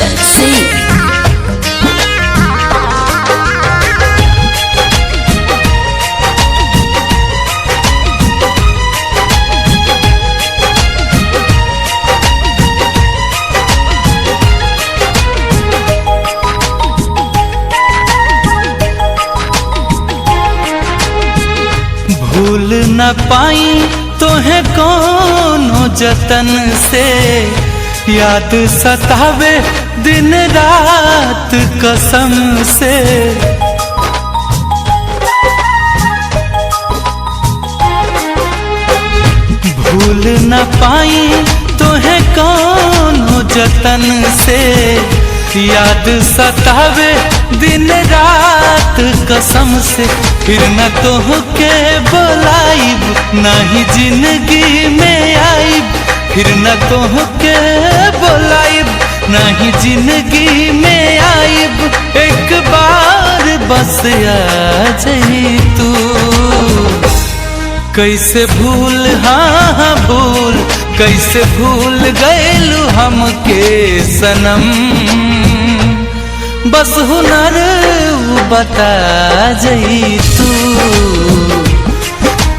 शंकर सिंह। भूल न पाई तोहे कोनो जतन से, याद सतावे दिन रात कसम से। भूल न पाई तोहे कोनो जतन से, याद सतावे दिन रात कसम से। फिर न तोहके बुलाइब नहीं जिंदगी में आइब, फिर न तोहके बुलाइब नहीं जिंदगी में आइब। एक बार बस आ जाई तू, कैसे भूल हाँ भूल, कैसे भूल गइलू हमके सनम। बस हुनर बता जाई तू,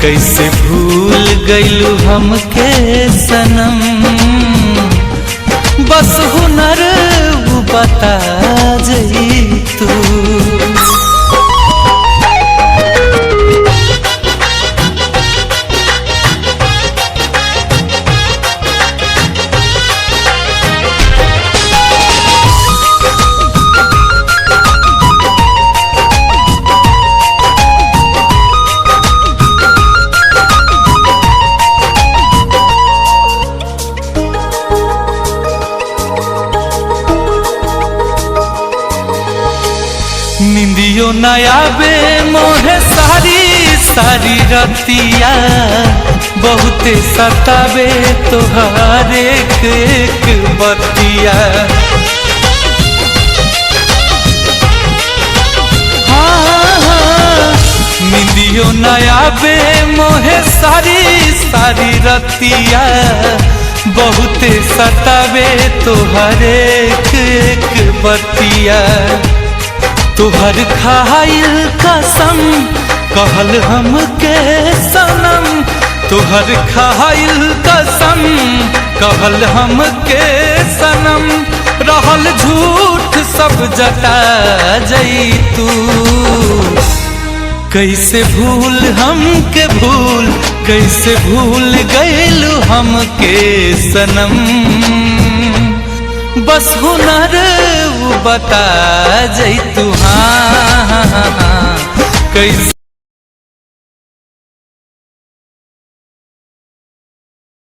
कैसे भूल गइलू हमके सनम। बस हुनर बता जाई तू। निंदियो न आवे मोहे सारी सारी रतिया, बहुते सतावे तोहार एक एक बतिया। हाँ, निंदियो न आवे मोहे सारी सारी रतिया, बहुते सतावे तोहार एक एक बतिया। तुहर खाइल कसम कहल हमके सनम, तुहर खाइल कसम कहल हमके सनम। रहल झूठ सब जता जाई तू, कैसे भूल हमके भूल, कैसे भूल गइलू हमके सनम। बस हुनर बता जाई तू हाँ, कैसे